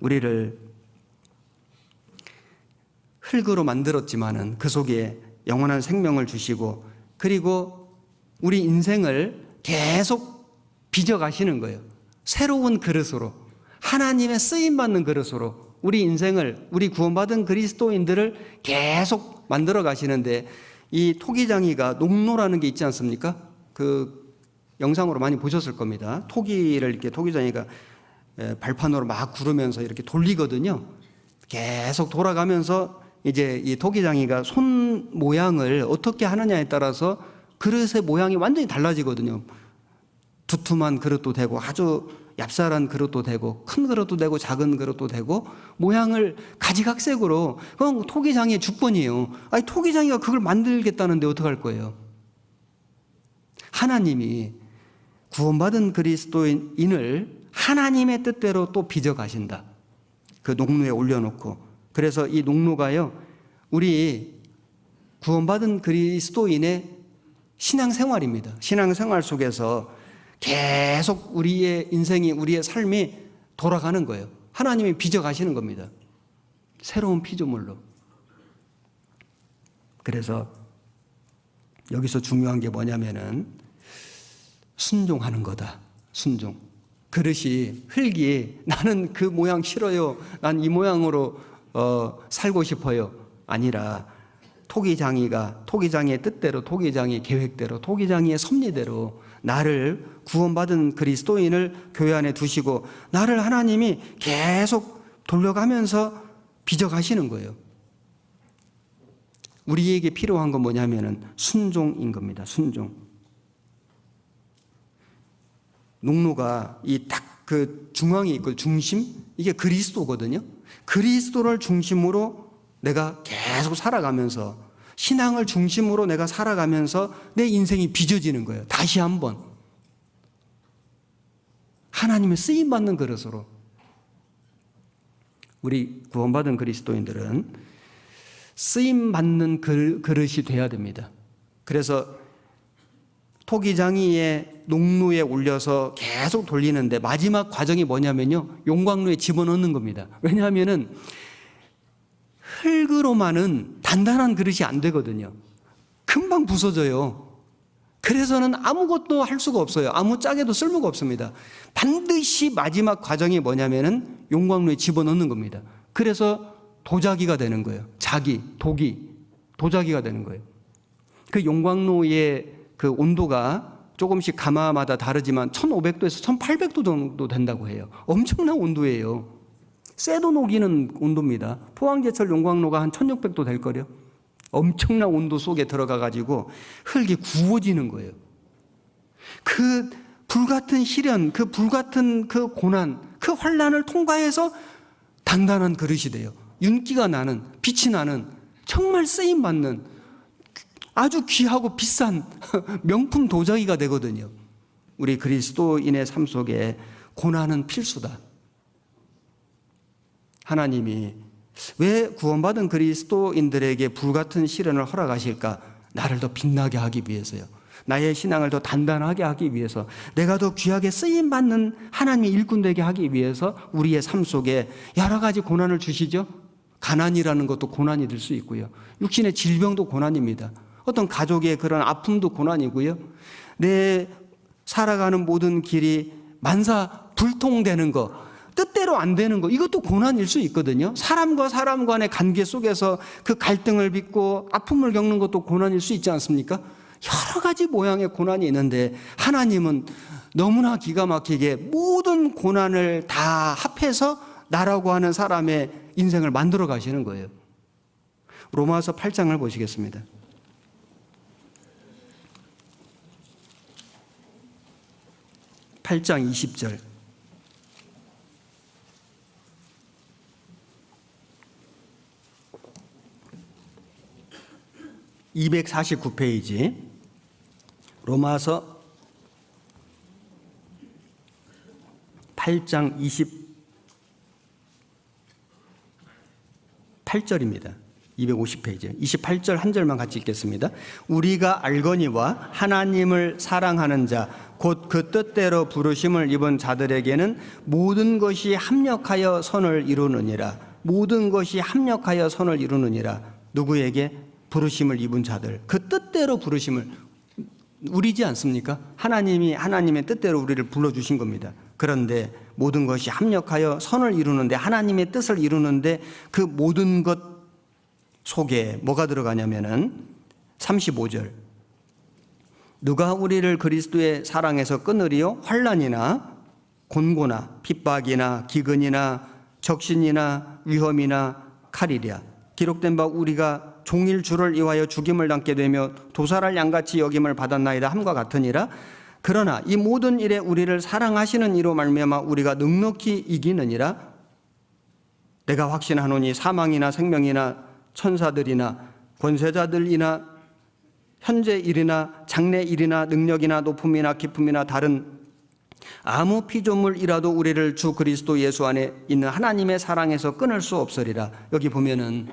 우리를 흙으로 만들었지만은 그 속에 영원한 생명을 주시고, 그리고 우리 인생을 계속 빚어가시는 거예요. 새로운 그릇으로, 하나님의 쓰임받는 그릇으로 우리 인생을, 우리 구원받은 그리스도인들을 계속 만들어 가시는데, 이 토기장이가 농로라는 게 있지 않습니까? 그 영상으로 많이 보셨을 겁니다. 토기를 이렇게 토기장이가 발판으로 막 구르면서 이렇게 돌리거든요. 계속 돌아가면서 이제 이 토기장이가 손 모양을 어떻게 하느냐에 따라서 그릇의 모양이 완전히 달라지거든요. 두툼한 그릇도 되고, 아주 얍살한 그릇도 되고, 큰 그릇도 되고, 작은 그릇도 되고, 모양을 가지각색으로. 그건 토기장이의 주권이에요. 아니, 토기장이가 그걸 만들겠다는데 어떡할 거예요? 하나님이 구원받은 그리스도인을 하나님의 뜻대로 또 빚어가신다. 그 농로에 올려놓고. 그래서 이 농로가요, 우리 구원받은 그리스도인의 신앙생활입니다. 신앙생활 속에서 계속 우리의 인생이, 우리의 삶이 돌아가는 거예요. 하나님이 빚어가시는 겁니다. 새로운 피조물로. 그래서 여기서 중요한 게 뭐냐면은 순종하는 거다. 순종. 그릇이, 흙이 나는 그 모양 싫어요, 난 이 모양으로 살고 싶어요, 아니라 토기장이가 토기장이의 뜻대로, 토기장이의 계획대로, 토기장이의 섭리대로 나를, 구원받은 그리스도인을 교회 안에 두시고 나를 하나님이 계속 돌려가면서 빚어가시는 거예요. 우리에게 필요한 건 뭐냐면은 순종인 겁니다. 순종. 농로가 이 딱 그 중앙에 있고 중심, 이게 그리스도거든요. 그리스도를 중심으로 내가 계속 살아가면서, 신앙을 중심으로 내가 살아가면서 내 인생이 빚어지는 거예요. 다시 한번 하나님의 쓰임받는 그릇으로. 우리 구원받은 그리스도인들은 쓰임받는 그릇이 돼야 됩니다. 그래서 토기장이의 농로에 올려서 계속 돌리는데 마지막 과정이 뭐냐면요, 용광로에 집어넣는 겁니다. 왜냐하면은 흙으로만은 단단한 그릇이 안 되거든요. 금방 부서져요. 그래서는 아무것도 할 수가 없어요. 아무 짝에도 쓸모가 없습니다. 반드시 마지막 과정이 뭐냐면은 용광로에 집어넣는 겁니다. 그래서 도자기가 되는 거예요. 도자기가 되는 거예요. 그 용광로의 그 온도가 조금씩 가마마다 다르지만 1500도에서 1800도 정도 된다고 해요. 엄청난 온도예요. 쇠도 녹이는 온도입니다. 포항제철 용광로가 한 1600도 될 거요. 엄청난 온도 속에 들어가 가지고 흙이 구워지는 거예요. 그 불같은 시련, 그 불같은 그 고난, 그 환난을 통과해서 단단한 그릇이 돼요. 윤기가 나는, 빛이 나는, 정말 쓰임 받는 아주 귀하고 비싼 명품 도자기가 되거든요. 우리 그리스도인의 삶 속에 고난은 필수다. 하나님이 왜 구원받은 그리스도인들에게 불같은 시련을 허락하실까? 나를 더 빛나게 하기 위해서요. 나의 신앙을 더 단단하게 하기 위해서, 내가 더 귀하게 쓰임받는 하나님의 일꾼 되게 하기 위해서 우리의 삶 속에 여러 가지 고난을 주시죠. 가난이라는 것도 고난이 될 수 있고요. 육신의 질병도 고난입니다. 어떤 가족의 그런 아픔도 고난이고요. 내 살아가는 모든 길이 만사불통되는 거, 뜻대로 안 되는 거, 이것도 고난일 수 있거든요. 사람과 사람 간의 관계 속에서 그 갈등을 빚고 아픔을 겪는 것도 고난일 수 있지 않습니까? 여러 가지 모양의 고난이 있는데 하나님은 너무나 기가 막히게 모든 고난을 다 합해서 나라고 하는 사람의 인생을 만들어 가시는 거예요. 로마서 8장을 보시겠습니다. 8장 20절. (249페이지) 로마서 8장 28절입니다. 250페이지 28절 한 절만 같이 읽겠습니다. 우리가 알거니와 하나님을 사랑하는 자 곧 그 뜻대로 부르심을 입은 자들에게는 모든 것이 합력하여 선을 이루느니라. 모든 것이 합력하여 선을 이루느니라. 누구에게? 부르심을 입은 자들. 그 뜻대로 부르심을, 우리지 않습니까? 하나님이 하나님의 뜻대로 우리를 불러주신 겁니다. 그런데 모든 것이 합력하여 선을 이루는데, 하나님의 뜻을 이루는데 그 모든 것 속에 뭐가 들어가냐면은 35절 누가 우리를 그리스도의 사랑에서 끊으리요? 환난이나 곤고나 핍박이나 기근이나 적신이나 위험이나 칼이랴. 기록된 바 우리가 종일 주를 위하여 죽임을 당게 되며 도살할 양같이 여김을 받았나이다 함과 같으니라. 그러나 이 모든 일에 우리를 사랑하시는 이로 말미암아 우리가 넉넉히 이기느니라. 내가 확신하노니 사망이나 생명이나 천사들이나 권세자들이나 현재 일이나 장래 일이나 능력이나 높음이나 깊음이나 다른 아무 피조물이라도 우리를 주 그리스도 예수 안에 있는 하나님의 사랑에서 끊을 수 없으리라. 여기 보면은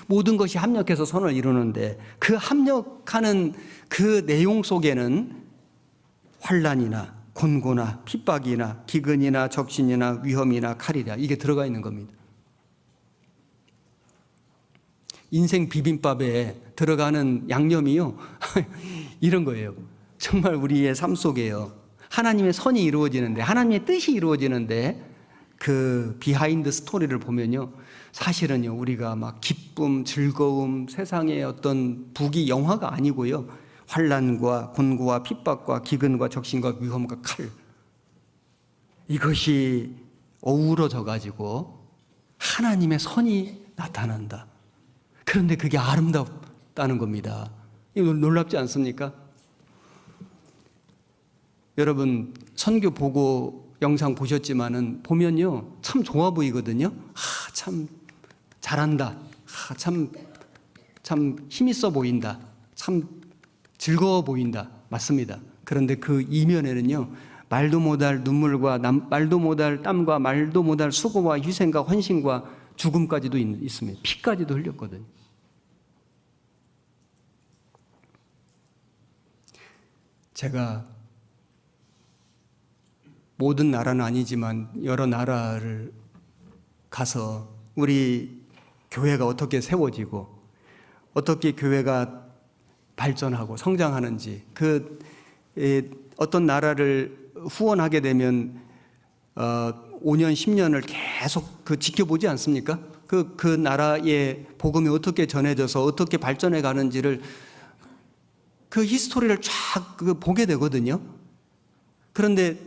모든 것이 합력해서 선을 이루는데 그 합력하는 그 내용 속에는 환난이나 곤고나 핍박이나 기근이나 적신이나 위험이나 칼이라, 이게 들어가 있는 겁니다. 인생 비빔밥에 들어가는 양념이요 이런 거예요. 정말 우리의 삶 속에요, 하나님의 선이 이루어지는데, 하나님의 뜻이 이루어지는데 그 비하인드 스토리를 보면요, 사실은요 우리가 막 기쁨, 즐거움, 세상의 어떤 부귀 영화가 아니고요, 환난과 곤고와 핍박과 기근과 적신과 위험과 칼, 이것이 어우러져 가지고 하나님의 선이 나타난다. 그런데 그게 아름답다는 겁니다. 이거 놀랍지 않습니까? 여러분 선교 보고 영상 보셨지만은 보면요 참 좋아 보이거든요. 참 잘한다. 참 힘있어 보인다. 참 즐거워 보인다. 맞습니다. 그런데 그 이면에는요 말도 못할 눈물과 말도 못할 땀과 말도 못할 수고와 희생과 헌신과 죽음까지도 있습니다. 피까지도 흘렸거든요. 제가 모든 나라는 아니지만 여러 나라를 가서 우리 교회가 어떻게 세워지고 어떻게 교회가 발전하고 성장하는지, 어떤 나라를 후원하게 되면 5년, 10년을 계속 지켜보지 않습니까? 그 나라의 복음이 어떻게 전해져서 어떻게 발전해 가는지를, 그 히스토리를 쫙 보게 되거든요. 그런데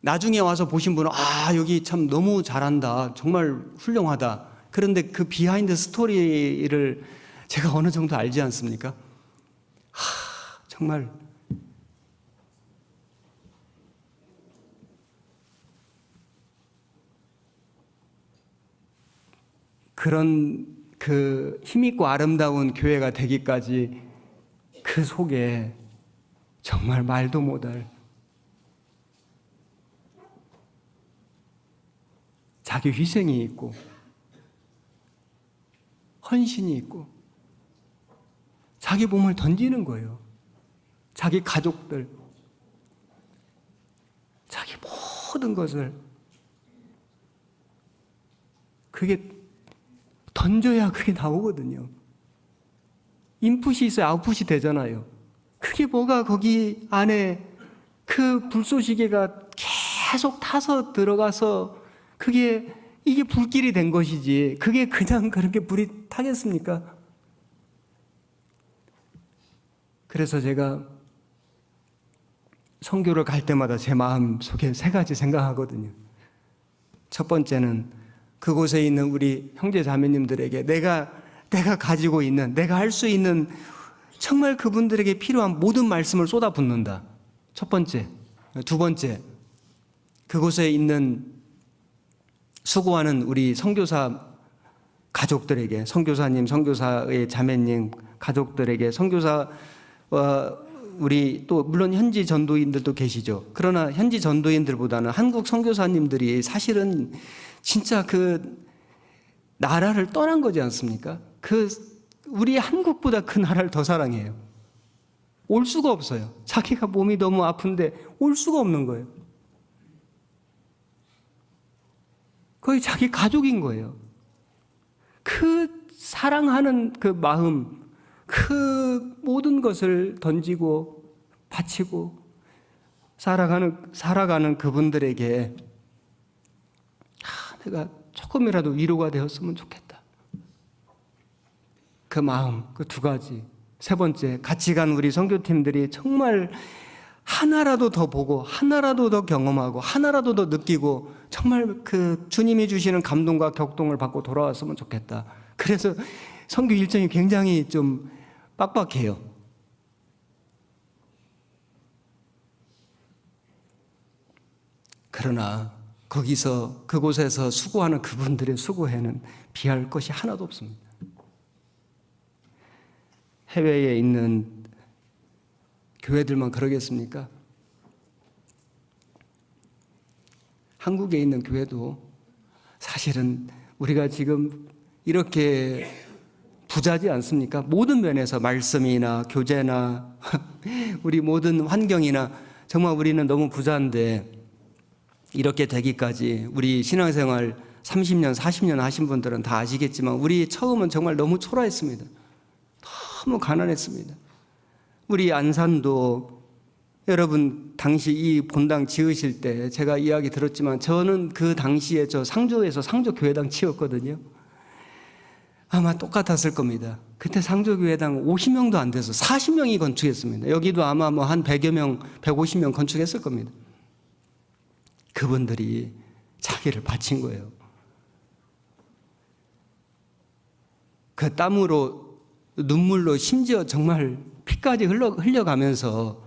나중에 와서 보신 분은 여기 참 너무 잘한다, 정말 훌륭하다. 그런데 그 비하인드 스토리를 제가 어느 정도 알지 않습니까? 정말 그런 그 힘있고 아름다운 교회가 되기까지 그 속에 정말 말도 못할 자기 희생이 있고 헌신이 있고 자기 몸을 던지는 거예요. 자기 가족들, 자기 모든 것을 그게 던져야 그게 나오거든요. 인풋이 있어야 아웃풋이 되잖아요. 그게 뭐가 거기 안에 그 불쏘시개가 계속 타서 들어가서 이게 불길이 된 것이지, 그게 그냥 그렇게 불이 타겠습니까? 그래서 제가 선교를 갈 때마다 제 마음 속에 세 가지 생각하거든요. 첫 번째는 그곳에 있는 우리 형제 자매님들에게 내가 가지고 있는, 내가 할 수 있는 정말 그분들에게 필요한 모든 말씀을 쏟아붓는다. 첫 번째. 두 번째, 그곳에 있는 수고하는 우리 선교사 가족들에게, 선교사님, 선교사의 자매님 가족들에게, 우리 또 물론 현지 전도인들도 계시죠. 그러나 현지 전도인들보다는 한국 선교사님들이 사실은 진짜 나라를 떠난 거지 않습니까? 우리 한국보다 그 나라를 더 사랑해요. 올 수가 없어요. 자기가 몸이 너무 아픈데 올 수가 없는 거예요. 거의 자기 가족인 거예요. 그 사랑하는 그 마음, 그 모든 것을 던지고 바치고 살아가는 그분들에게 내가 조금이라도 위로가 되었으면 좋겠다. 그 마음, 그 두 가지. 세 번째, 같이 간 우리 선교팀들이 정말 하나라도 더 보고 하나라도 더 경험하고 하나라도 더 느끼고 정말 그 주님이 주시는 감동과 격동을 받고 돌아왔으면 좋겠다. 그래서 선교 일정이 굉장히 좀 빡빡해요. 그러나 그곳에서 수고하는 그분들의 수고에는 비할 것이 하나도 없습니다. 해외에 있는 교회들만 그러겠습니까? 한국에 있는 교회도 사실은 우리가 지금 이렇게 부자지 않습니까? 모든 면에서 말씀이나 교제나 우리 모든 환경이나 정말 우리는 너무 부자인데 이렇게 되기까지 우리 신앙생활 30년, 40년 하신 분들은 다 아시겠지만 우리 처음은 정말 너무 초라했습니다. 너무 가난했습니다. 우리 안산도 여러분 당시 이 본당 지으실 때 제가 이야기 들었지만 저는 그 당시에 저 상조에서 상조교회당 지었거든요. 아마 똑같았을 겁니다. 그때 상조교회당 50명도 안 돼서 40명이 건축했습니다. 여기도 아마 뭐 한 100여 명, 150명 건축했을 겁니다. 그분들이 자기를 바친 거예요. 그 땀으로 눈물로 심지어 정말 피까지 흘려가면서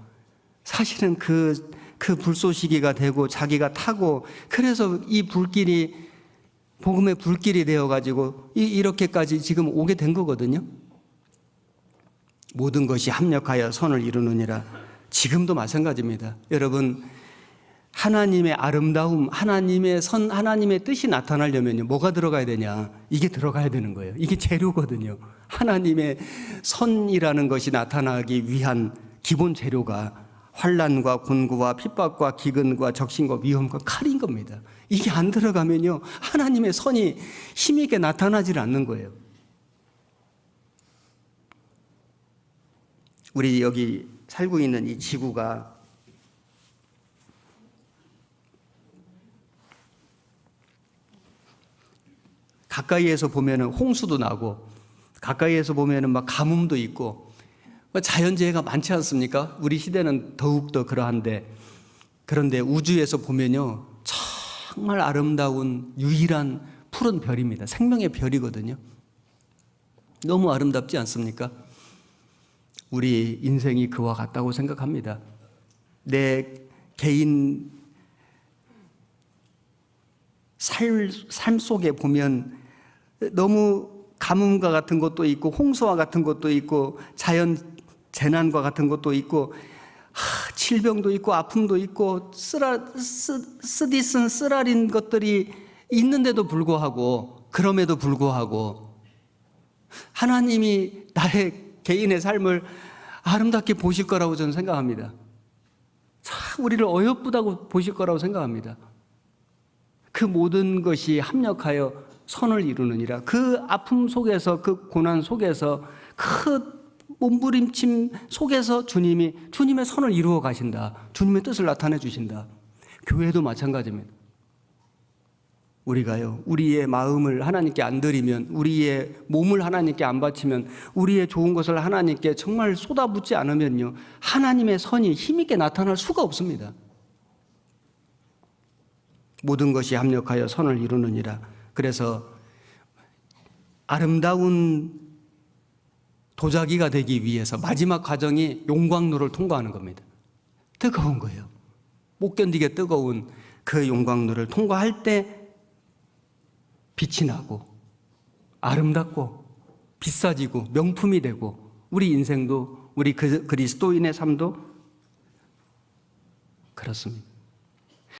사실은 그 불쏘시개가 되고 자기가 타고 그래서 이 불길이 복음의 불길이 되어가지고 이렇게까지 지금 오게 된 거거든요. 모든 것이 합력하여 선을 이루느니라. 지금도 마찬가지입니다. 여러분 하나님의 아름다움, 하나님의 선, 하나님의 뜻이 나타나려면요 뭐가 들어가야 되냐? 이게 들어가야 되는 거예요. 이게 재료거든요. 하나님의 선이라는 것이 나타나기 위한 기본 재료가 환난과 곤고와 핍박과 기근과 적신과 위험과 칼인 겁니다. 이게 안 들어가면요 하나님의 선이 힘있게 나타나질 않는 거예요. 우리 여기 살고 있는 이 지구가 가까이에서 보면은 홍수도 나고 가까이에서 보면은 막 가뭄도 있고 자연재해가 많지 않습니까? 우리 시대는 더욱더 그러한데 그런데 우주에서 보면요 정말 아름다운 유일한 푸른 별입니다. 생명의 별이거든요. 너무 아름답지 않습니까? 우리 인생이 그와 같다고 생각합니다. 내 개인 삶 속에 보면 너무 가뭄과 같은 것도 있고 홍수와 같은 것도 있고 자연 재난과 같은 것도 있고 질병도 있고 아픔도 있고 쓰디쓴 쓰라린 것들이 있는데도 불구하고 그럼에도 불구하고 하나님이 나의 개인의 삶을 아름답게 보실 거라고 저는 생각합니다. 참 우리를 어여쁘다고 보실 거라고 생각합니다. 그 모든 것이 합력하여 선을 이루느니라. 그 아픔 속에서 그 고난 속에서 그 몸부림침 속에서 주님의 선을 이루어 가신다. 주님의 뜻을 나타내 주신다. 교회도 마찬가지입니다. 우리가요 우리의 마음을 하나님께 안 드리면 우리의 몸을 하나님께 안 바치면 우리의 좋은 것을 하나님께 정말 쏟아붓지 않으면요 하나님의 선이 힘있게 나타날 수가 없습니다. 모든 것이 합력하여 선을 이루느니라. 그래서 아름다운 도자기가 되기 위해서 마지막 과정이 용광로를 통과하는 겁니다. 뜨거운 거예요. 못 견디게 뜨거운 그 용광로를 통과할 때 빛이 나고 아름답고 비싸지고 명품이 되고 우리 인생도 우리 그리스도인의 삶도 그렇습니다.